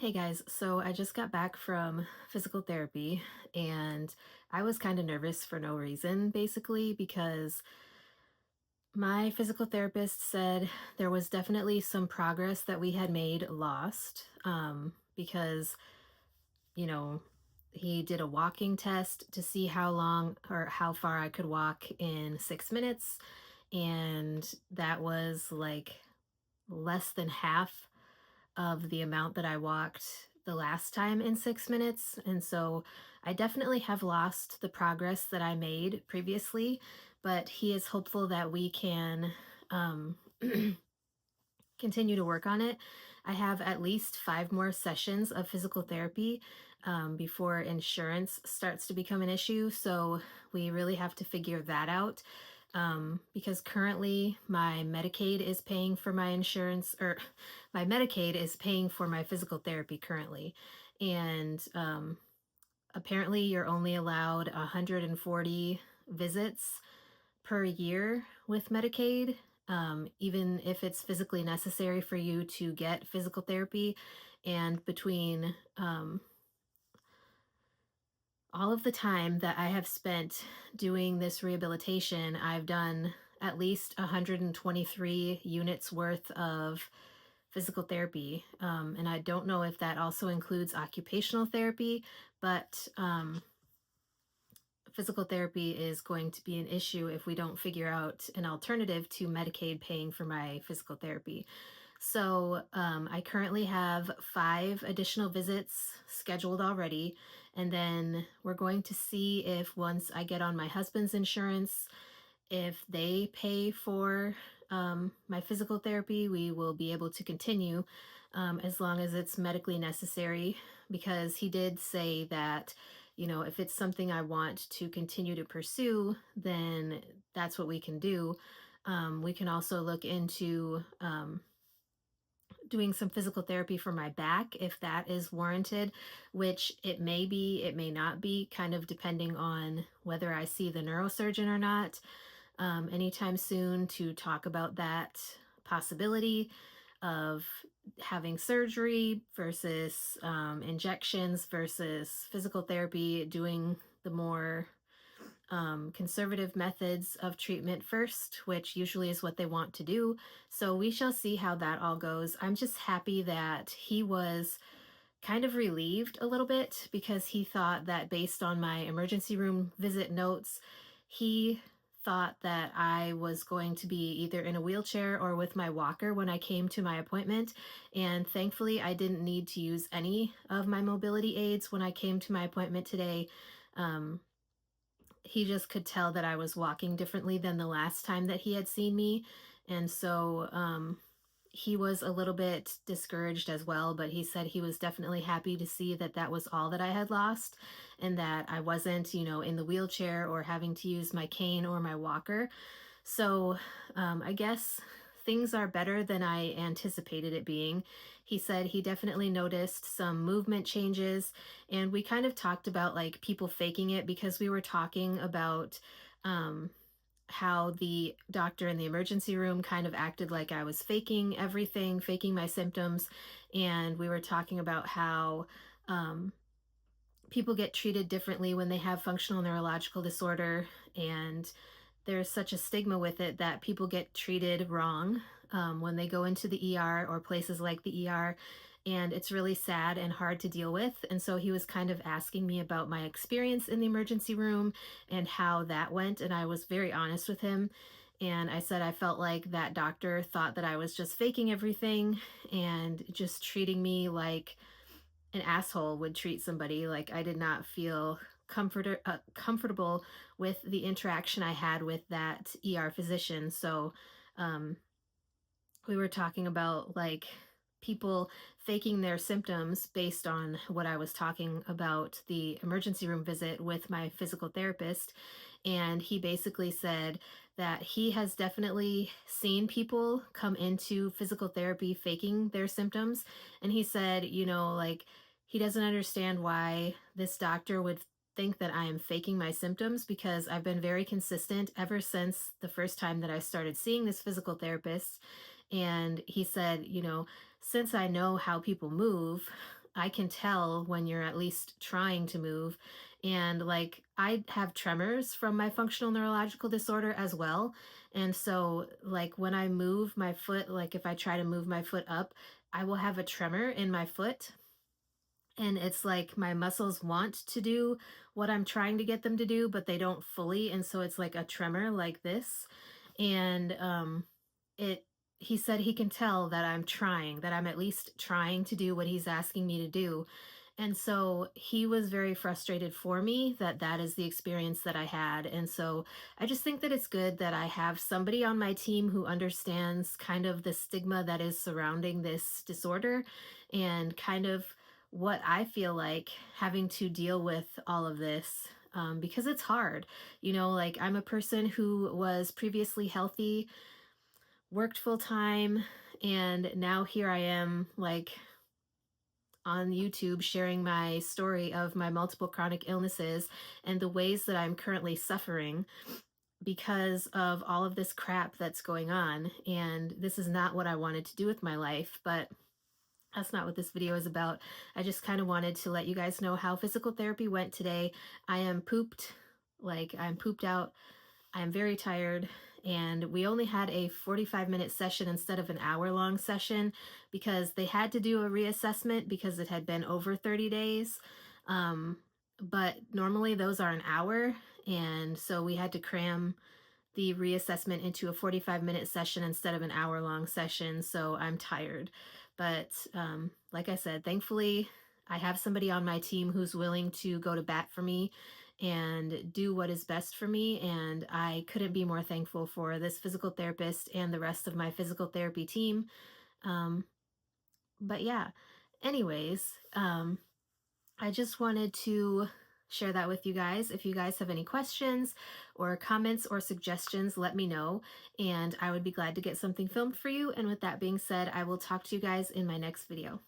Hey guys, so I just got back from physical therapy and I was kind of nervous for no reason, basically, because my physical therapist said there was definitely some progress that we had made lost. Because, you know, he did a walking test to see how long or how far I could walk in 6 minutes, and that was like less than half of the amount that I walked the last time in 6 minutes. And so I definitely have lost the progress that I made previously, but he is hopeful that we can um, continue to work on it. I have at least 5 more sessions of physical therapy before insurance starts to become an issue. So we really have to figure that out because currently my Medicaid is paying for my insurance, or my Medicaid is paying for my physical therapy currently. And apparently, you're only allowed 140 visits per year with Medicaid, even if it's physically necessary for you to get physical therapy. And between all of the time that I have spent doing this rehabilitation, I've done at least 123 units worth of physical therapy. And I don't know if that also includes occupational therapy, but physical therapy is going to be an issue if we don't figure out an alternative to Medicaid paying for my physical therapy. So I currently have 5 additional visits scheduled already. And then we're going to see if once I get on my husband's insurance, if they pay for my physical therapy, we will be able to continue as long as it's medically necessary. Because he did say that, if it's something I want to continue to pursue, then that's what we can do. We can also look into doing some physical therapy for my back if that is warranted, which it may be, it may not be, kind of depending on whether I see the neurosurgeon or not anytime soon to talk about that possibility of having surgery versus injections versus physical therapy, doing the more conservative methods of treatment first, which usually is what they want to do. So we shall see how that all goes. I'm just happy that he was kind of relieved a little bit because he thought that based on my emergency room visit notes, he thought that I was going to be either in a wheelchair or with my walker when I came to my appointment. And thankfully, I didn't need to use any of my mobility aids when I came to my appointment today. Um, he just could tell that I was walking differently than the last time that he had seen me. And so he was a little bit discouraged as well, but he said he was definitely happy to see that that was all that I had lost and that I wasn't, in the wheelchair or having to use my cane or my walker. So I guess things are better than I anticipated it being. He said he definitely noticed some movement changes, and we kind of talked about like people faking it because we were talking about um, how the doctor in the emergency room kind of acted like I was faking everything, faking my symptoms. And we were talking about how um, people get treated differently when they have functional neurological disorder. And there's such a stigma with it that people get treated wrong when they go into the ER or places like the ER. And it's really sad and hard to deal with. And so he was kind of asking me about my experience in the emergency room and how that went. And I was very honest with him. And I said I felt like that doctor thought that I was just faking everything and just treating me like an asshole would treat somebody. Like I did not feel comfortable with the interaction I had with that ER physician. So um, we were talking about like people faking their symptoms based on what I was talking about the emergency room visit with my physical therapist. And he basically said that he has definitely seen people come into physical therapy faking their symptoms. And he said, like he doesn't understand why this doctor would think that I am faking my symptoms because I've been very consistent ever since the first time that I started seeing this physical therapist. And he said, since I know how people move, I can tell when you're at least trying to move. And like I have tremors from my functional neurological disorder as well. And so like when I move my foot, like if I try to move my foot up, I will have a tremor in my foot, and it's like my muscles want to do what I'm trying to get them to do, but they don't fully. And so it's like a tremor like this. And it he said he can tell that I'm trying, that I'm at least trying to do what he's asking me to do. And so he was very frustrated for me that that is the experience that I had. And so I just think that it's good that I have somebody on my team who understands kind of the stigma that is surrounding this disorder, and kind of what I feel like having to deal with all of this. Because it's hard. Like I'm a person who was previously healthy, worked full time, and now here I am, like on YouTube sharing my story of my multiple chronic illnesses and the ways that I'm currently suffering because of all of this crap that's going on. And this is not what I wanted to do with my life, but that's not what this video is about. I just kind of wanted to let you guys know how physical therapy went today. I am pooped, like I'm pooped out. I'm very tired, and we only had a 45-minute session instead of an hour-long session because they had to do a reassessment because it had been over 30 days. Um, but normally those are an hour, and so we had to cram the reassessment into a 45-minute session instead of an hour-long session. So I'm tired. But like I said, thankfully, I have somebody on my team who's willing to go to bat for me and do what is best for me. And I couldn't be more thankful for this physical therapist and the rest of my physical therapy team. Um, but yeah, anyways, I just wanted to share that with you guys. If you guys have any questions or comments or suggestions, let me know, and I would be glad to get something filmed for you. And with that being said, I will talk to you guys in my next video.